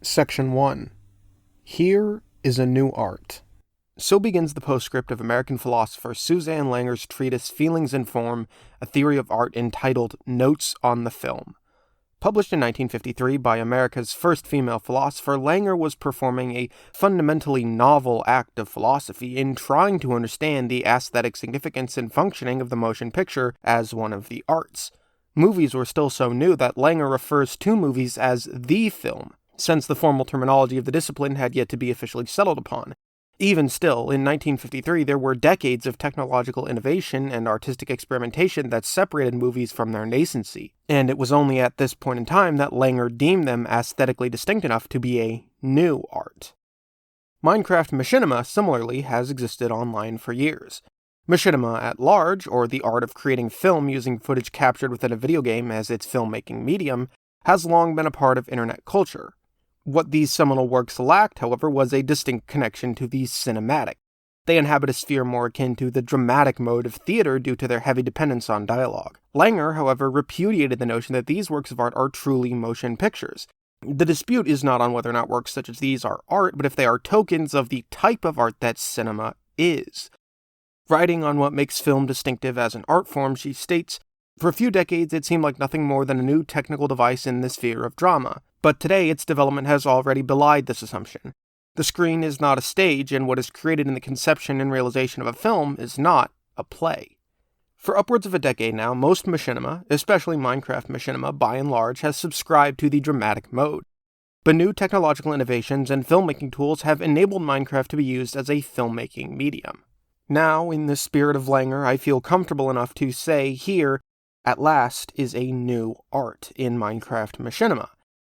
Section 1. Here is a new art. So begins the postscript of American philosopher Suzanne Langer's treatise Feelings and Form, a Theory of Art, entitled Notes on the Film. Published in 1953 by America's first female philosopher, Langer was performing a fundamentally novel act of philosophy in trying to understand the aesthetic significance and functioning of the motion picture as one of the arts. Movies were still so new that Langer refers to movies as the film, since the formal terminology of the discipline had yet to be officially settled upon. Even still, in 1953, there were decades of technological innovation and artistic experimentation that separated movies from their nascency, and it was only at this point in time that Langer deemed them aesthetically distinct enough to be a new art. Minecraft machinima, similarly, has existed online for years. Machinima at large, or the art of creating film using footage captured within a video game as its filmmaking medium, has long been a part of internet culture. What these seminal works lacked, however, was a distinct connection to the cinematic. They inhabit a sphere more akin to the dramatic mode of theater due to their heavy dependence on dialogue. Langer, however, repudiated the notion that these works of art are truly motion pictures. The dispute is not on whether or not works such as these are art, but if they are tokens of the type of art that cinema is. Writing on what makes film distinctive as an art form, she states, "For a few decades it seemed like nothing more than a new technical device in the sphere of drama. But today, its development has already belied this assumption. The screen is not a stage, and what is created in the conception and realization of a film is not a play." For upwards of a decade now, most machinima, especially Minecraft machinima by and large, has subscribed to the dramatic mode. But new technological innovations and filmmaking tools have enabled Minecraft to be used as a filmmaking medium. Now, in the spirit of Langer, I feel comfortable enough to say here, at last, is a new art in Minecraft machinima.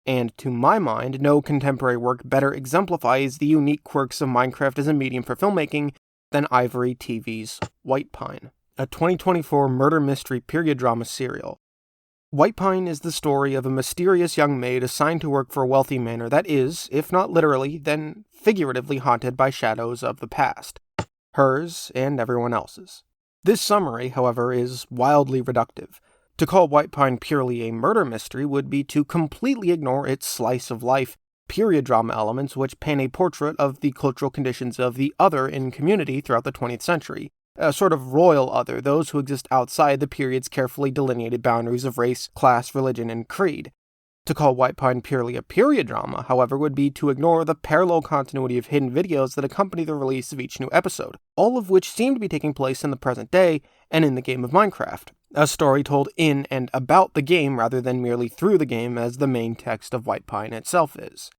And to my mind, no contemporary work better exemplifies the unique quirks of Minecraft as a medium for filmmaking than IvoryTV's Whitepine, a 2024 murder mystery period drama serial. Whitepine is the story of a mysterious young maid assigned to work for a wealthy manor that is, if not literally, then figuratively haunted by shadows of the past. Hers and everyone else's. This summary, however, is wildly reductive. To call Whitepine purely a murder mystery would be to completely ignore its slice-of-life, period drama elements which paint a portrait of the cultural conditions of the other in community throughout the 20th century, a sort of royal other, those who exist outside the period's carefully delineated boundaries of race, class, religion, and creed. To call Whitepine purely a period drama, however, would be to ignore the parallel continuity of hidden videos that accompany the release of each new episode, all of which seem to be taking place in the present day and in the game of Minecraft. A story told in and about the game rather than merely through the game as the main text of Whitepine itself is.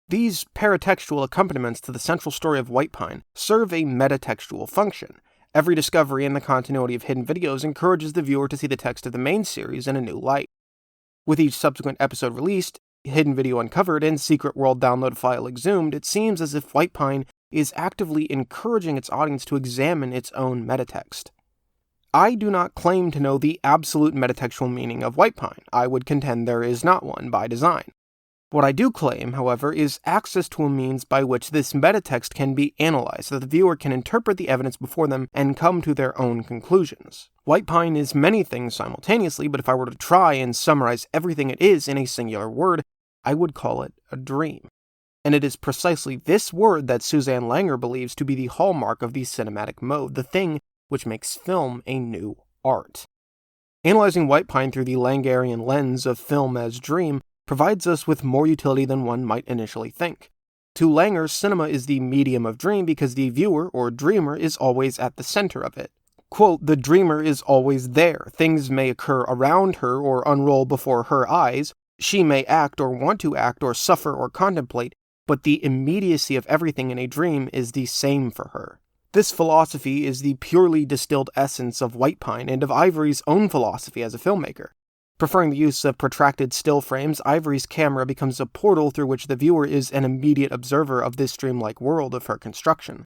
These paratextual accompaniments to the central story of Whitepine serve a metatextual function. Every discovery in the continuity of hidden videos encourages the viewer to see the text of the main series in a new light. With each subsequent episode released, hidden video uncovered, and secret world download file exhumed, it seems as if Whitepine is actively encouraging its audience to examine its own metatext. I do not claim to know the absolute metatextual meaning of Whitepine. I would contend there is not one by design. What I do claim, however, is access to a means by which this metatext can be analyzed so that the viewer can interpret the evidence before them and come to their own conclusions. Whitepine is many things simultaneously, but if I were to try and summarize everything it is in a singular word, I would call it a dream. And it is precisely this word that Suzanne Langer believes to be the hallmark of the cinematic mode, the thing which makes film a new art. Analyzing Whitepine through the Langerian lens of film as dream provides us with more utility than one might initially think. To Langer, cinema is the medium of dream because the viewer, or dreamer, is always at the center of it. Quote, "The dreamer is always there. Things may occur around her or unroll before her eyes. She may act or want to act or suffer or contemplate, but the immediacy of everything in a dream is the same for her." This philosophy is the purely distilled essence of Whitepine and of Ivory's own philosophy as a filmmaker. Preferring the use of protracted still frames, Ivory's camera becomes a portal through which the viewer is an immediate observer of this dreamlike world of her construction.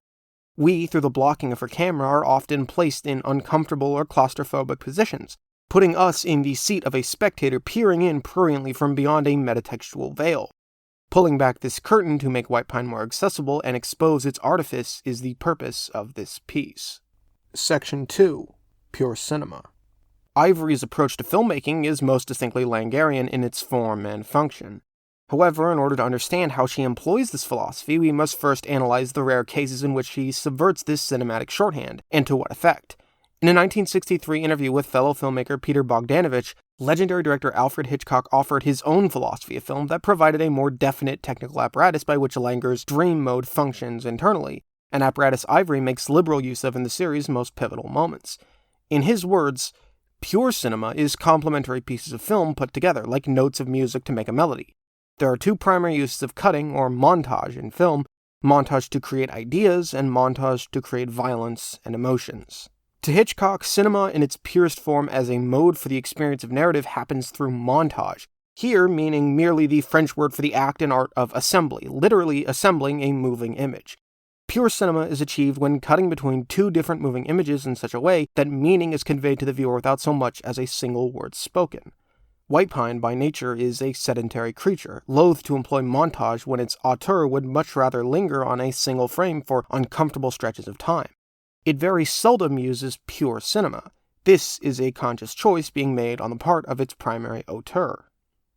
We, through the blocking of her camera, are often placed in uncomfortable or claustrophobic positions, putting us in the seat of a spectator peering in pruriently from beyond a metatextual veil. Pulling back this curtain to make Whitepine more accessible and expose its artifice is the purpose of this piece. Section 2. Pure Cinema. Ivory's approach to filmmaking is most distinctly Langerian in its form and function. However, in order to understand how she employs this philosophy, we must first analyze the rare cases in which she subverts this cinematic shorthand, and to what effect. In a 1963 interview with fellow filmmaker Peter Bogdanovich, legendary director Alfred Hitchcock offered his own philosophy of film that provided a more definite technical apparatus by which Langer's dream mode functions internally, an apparatus Ivory makes liberal use of in the series' most pivotal moments. In his words, "Pure cinema is complementary pieces of film put together, like notes of music to make a melody. There are two primary uses of cutting, or montage, in film: montage to create ideas, and montage to create violence and emotions." To Hitchcock, cinema in its purest form as a mode for the experience of narrative happens through montage, here meaning merely the French word for the act and art of assembly, literally assembling a moving image. Pure cinema is achieved when cutting between two different moving images in such a way that meaning is conveyed to the viewer without so much as a single word spoken. Whitepine, by nature, is a sedentary creature, loath to employ montage when its auteur would much rather linger on a single frame for uncomfortable stretches of time. It very seldom uses pure cinema. This is a conscious choice being made on the part of its primary auteur.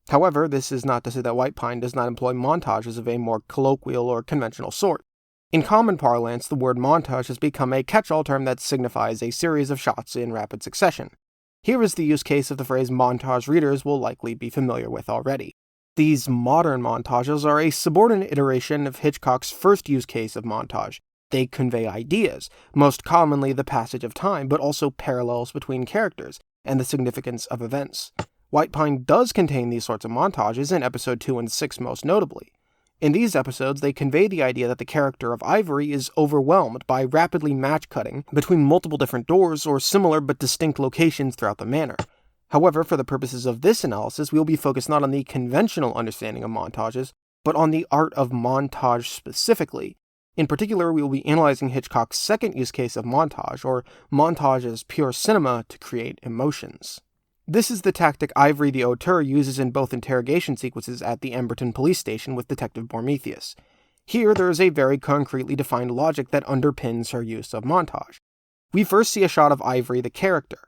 However, this is not to say that Whitepine does not employ montages of a more colloquial or conventional sort. In common parlance, the word montage has become a catch-all term that signifies a series of shots in rapid succession. Here is the use case of the phrase montage readers will likely be familiar with already. These modern montages are a subordinate iteration of Hitchcock's first use case of montage. They convey ideas, most commonly the passage of time, but also parallels between characters and the significance of events. Whitepine does contain these sorts of montages in episode 2 and 6 most notably. In these episodes, they convey the idea that the character of Ivory is overwhelmed by rapidly match-cutting between multiple different doors or similar but distinct locations throughout the manor. However, for the purposes of this analysis, we will be focused not on the conventional understanding of montages, but on the art of montage specifically. In particular, we will be analyzing Hitchcock's second use case of montage, or montage as pure cinema to create emotions. This is the tactic Ivory the auteur uses in both interrogation sequences at the Emberton police station with Detective Prometheus. Here, there is a very concretely defined logic that underpins her use of montage. We first see a shot of Ivory the character.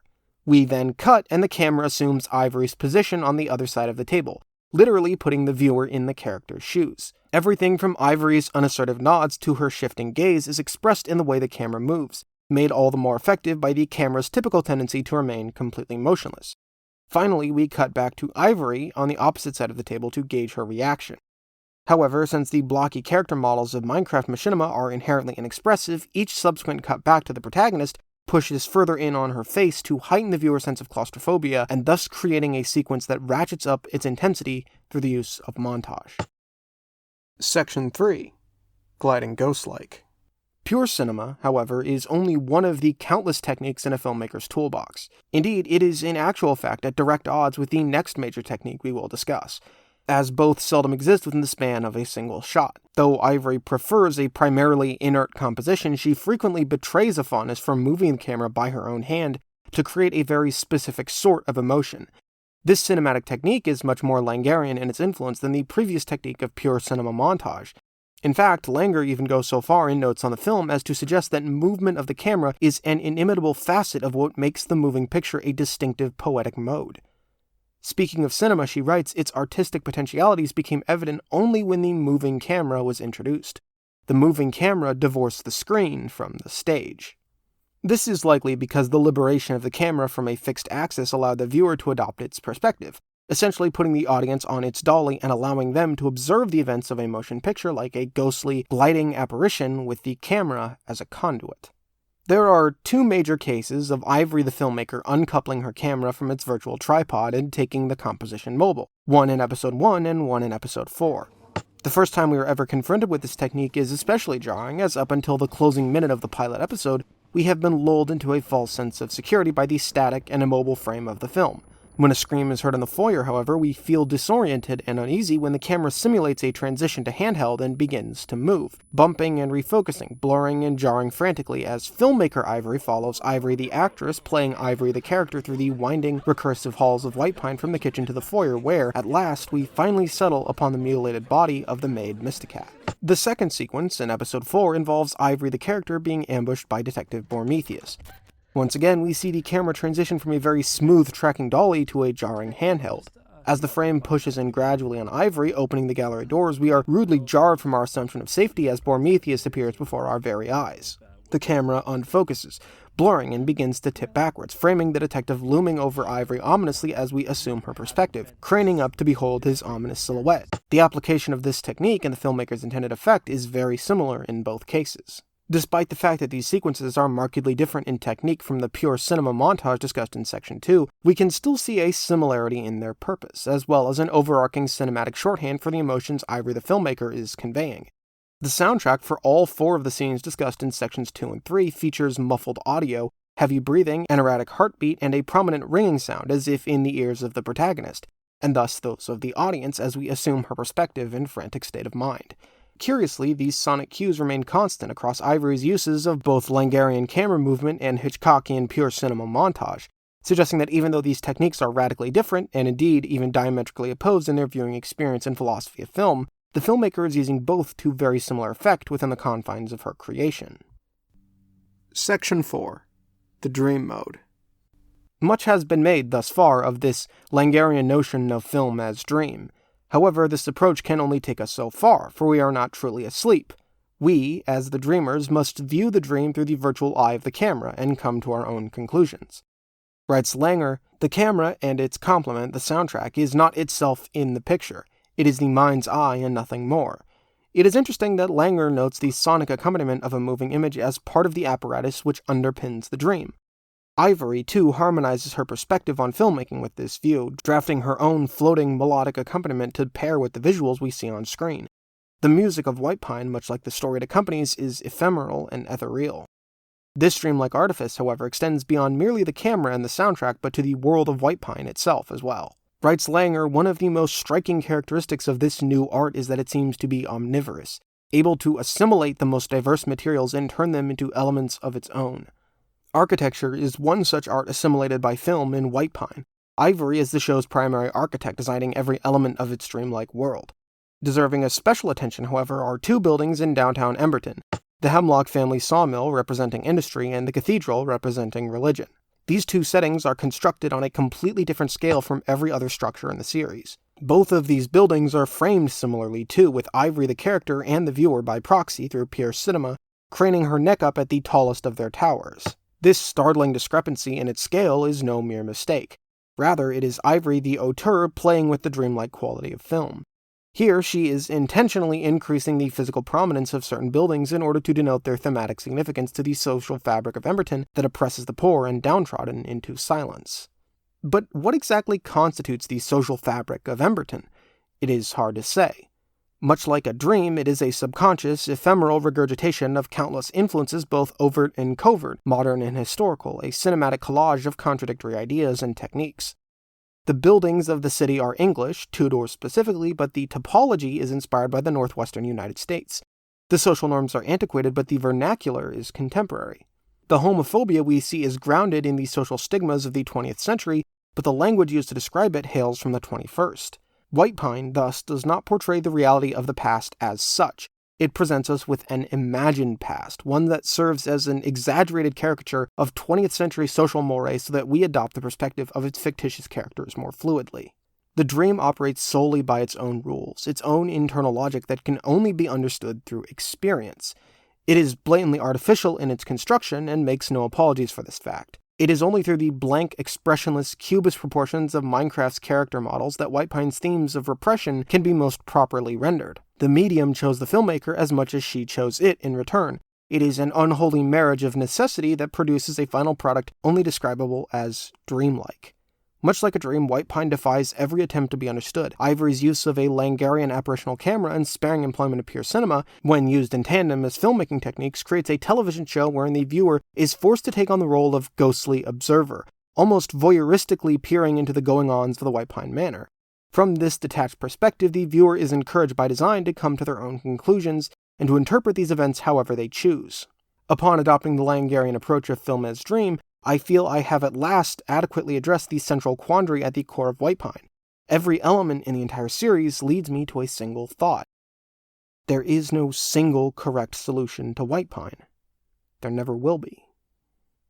We then cut, and the camera assumes Ivory's position on the other side of the table, literally putting the viewer in the character's shoes. Everything from Ivory's unassertive nods to her shifting gaze is expressed in the way the camera moves, made all the more effective by the camera's typical tendency to remain completely motionless. Finally, we cut back to Ivory on the opposite side of the table to gauge her reaction. However, since the blocky character models of Minecraft machinima are inherently inexpressive, each subsequent cut back to the protagonist pushes further in on her face to heighten the viewer's sense of claustrophobia, and thus creating a sequence that ratchets up its intensity through the use of montage. Section 3. Gliding ghost-like. Pure cinema, however, is only one of the countless techniques in a filmmaker's toolbox. Indeed, it is in actual fact at direct odds with the next major technique we will discuss, as both seldom exist within the span of a single shot. Though Ivory prefers a primarily inert composition, she frequently betrays a fondness for moving the camera by her own hand to create a very specific sort of emotion. This cinematic technique is much more Langerian in its influence than the previous technique of pure cinema montage. In fact, Langer even goes so far in notes on the film as to suggest that movement of the camera is an inimitable facet of what makes the moving picture a distinctive poetic mode. Speaking of cinema, she writes, its artistic potentialities became evident only when the moving camera was introduced. The moving camera divorced the screen from the stage. This is likely because the liberation of the camera from a fixed axis allowed the viewer to adopt its perspective, essentially putting the audience on its dolly and allowing them to observe the events of a motion picture like a ghostly, gliding apparition with the camera as a conduit. There are two major cases of Ivory the filmmaker uncoupling her camera from its virtual tripod and taking the composition mobile, one in episode 1 and one in episode 4. The first time we were ever confronted with this technique is especially jarring, as up until the closing minute of the pilot episode, we have been lulled into a false sense of security by the static and immobile frame of the film. When a scream is heard in the foyer, however, we feel disoriented and uneasy when the camera simulates a transition to handheld and begins to move, bumping and refocusing, blurring and jarring frantically as filmmaker Ivory follows Ivory the actress playing Ivory the character through the winding, recursive halls of Whitepine from the kitchen to the foyer where, at last, we finally settle upon the mutilated body of the maid Mysticat. The second sequence, in episode 4, involves Ivory the character being ambushed by Detective Prometheus. Once again, we see the camera transition from a very smooth tracking dolly to a jarring handheld. As the frame pushes in gradually on Ivory, opening the gallery doors, we are rudely jarred from our assumption of safety as Prometheus appears before our very eyes. The camera unfocuses, blurring, and begins to tip backwards, framing the detective looming over Ivory ominously as we assume her perspective, craning up to behold his ominous silhouette. The application of this technique and the filmmaker's intended effect is very similar in both cases. Despite the fact that these sequences are markedly different in technique from the pure cinema montage discussed in Section 2, we can still see a similarity in their purpose, as well as an overarching cinematic shorthand for the emotions Ivory the filmmaker is conveying. The soundtrack for all 4 of the scenes discussed in Sections 2 and 3 features muffled audio, heavy breathing, an erratic heartbeat, and a prominent ringing sound as if in the ears of the protagonist, and thus those of the audience as we assume her perspective and frantic state of mind. Curiously, these sonic cues remain constant across Ivory's uses of both Langerian camera movement and Hitchcockian pure cinema montage, suggesting that even though these techniques are radically different, and indeed even diametrically opposed in their viewing experience and philosophy of film, the filmmaker is using both to very similar effect within the confines of her creation. Section 4. The Dream Mode. Much has been made thus far of this Langerian notion of film as dream. However, this approach can only take us so far, for we are not truly asleep. We, as the dreamers, must view the dream through the virtual eye of the camera and come to our own conclusions. Writes Langer, the camera and its complement, the soundtrack, is not itself in the picture. It is the mind's eye and nothing more. It is interesting that Langer notes the sonic accompaniment of a moving image as part of the apparatus which underpins the dream. Ivory, too, harmonizes her perspective on filmmaking with this view, drafting her own floating melodic accompaniment to pair with the visuals we see on screen. The music of Whitepine, much like the story it accompanies, is ephemeral and ethereal. This dreamlike artifice, however, extends beyond merely the camera and the soundtrack, but to the world of Whitepine itself as well. Writes Langer, one of the most striking characteristics of this new art is that it seems to be omnivorous, able to assimilate the most diverse materials and turn them into elements of its own. Architecture is one such art assimilated by film in Whitepine. Ivory is the show's primary architect, designing every element of its dreamlike world. Deserving of special attention, however, are 2 buildings in downtown Emberton, the Hemlock family sawmill representing industry and the cathedral representing religion. These 2 settings are constructed on a completely different scale from every other structure in the series. Both of these buildings are framed similarly too, with Ivory the character and the viewer by proxy through pure cinema, craning her neck up at the tallest of their towers. This startling discrepancy in its scale is no mere mistake. Rather, it is Ivory the auteur playing with the dreamlike quality of film. Here, she is intentionally increasing the physical prominence of certain buildings in order to denote their thematic significance to the social fabric of Emberton that oppresses the poor and downtrodden into silence. But what exactly constitutes the social fabric of Emberton? It is hard to say. Much like a dream, it is a subconscious, ephemeral regurgitation of countless influences, both overt and covert, modern and historical, a cinematic collage of contradictory ideas and techniques. The buildings of the city are English, Tudor specifically, but the topology is inspired by the northwestern United States. The social norms are antiquated, but the vernacular is contemporary. The homophobia we see is grounded in the social stigmas of the 20th century, but the language used to describe it hails from the 21st. Whitepine, thus, does not portray the reality of the past as such. It presents us with an imagined past, one that serves as an exaggerated caricature of 20th century social mores so that we adopt the perspective of its fictitious characters more fluidly. The dream operates solely by its own rules, its own internal logic that can only be understood through experience. It is blatantly artificial in its construction and makes no apologies for this fact. It is only through the blank, expressionless, cubist proportions of Minecraft's character models that Whitepine's themes of repression can be most properly rendered. The medium chose the filmmaker as much as she chose it in return. It is an unholy marriage of necessity that produces a final product only describable as dreamlike. Much like a dream, Whitepine defies every attempt to be understood. Ivory's use of a Langerian apparitional camera and sparing employment of pure cinema, when used in tandem as filmmaking techniques, creates a television show wherein the viewer is forced to take on the role of ghostly observer, almost voyeuristically peering into the going-ons of the Whitepine Manor. From this detached perspective, the viewer is encouraged by design to come to their own conclusions and to interpret these events however they choose. Upon adopting the Langerian approach of film as dream, I feel I have at last adequately addressed the central quandary at the core of Whitepine. Every element in the entire series leads me to a single thought. There is no single correct solution to Whitepine. There never will be.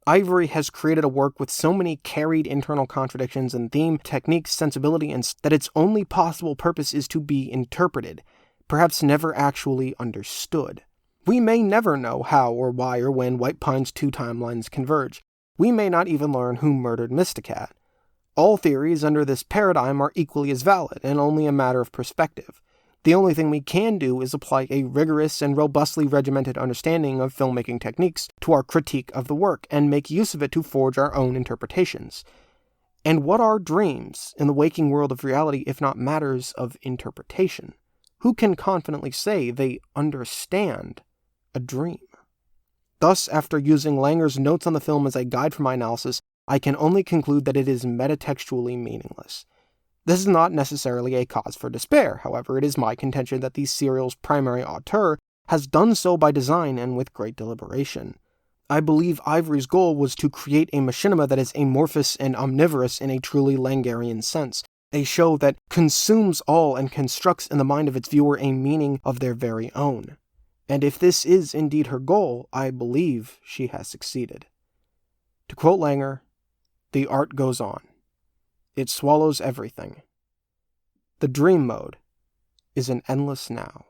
Ivory has created a work with so many carried internal contradictions in theme, technique, sensibility, and that its only possible purpose is to be interpreted, perhaps never actually understood. We may never know how or why or when Whitepine's two timelines converge. We may not even learn who murdered Mysticat. All theories under this paradigm are equally as valid, and only a matter of perspective. The only thing we can do is apply a rigorous and robustly regimented understanding of filmmaking techniques to our critique of the work, and make use of it to forge our own interpretations. And what are dreams in the waking world of reality if not matters of interpretation? Who can confidently say they understand a dream? Thus, after using Langer's notes on the film as a guide for my analysis, I can only conclude that it is metatextually meaningless. This is not necessarily a cause for despair, however. It is my contention that the serial's primary auteur has done so by design and with great deliberation. I believe Ivory's goal was to create a machinima that is amorphous and omnivorous in a truly Langerian sense, a show that consumes all and constructs in the mind of its viewer a meaning of their very own. And if this is indeed her goal, I believe she has succeeded. To quote Langer, "The art goes on. It swallows everything. The dream mode is an endless now."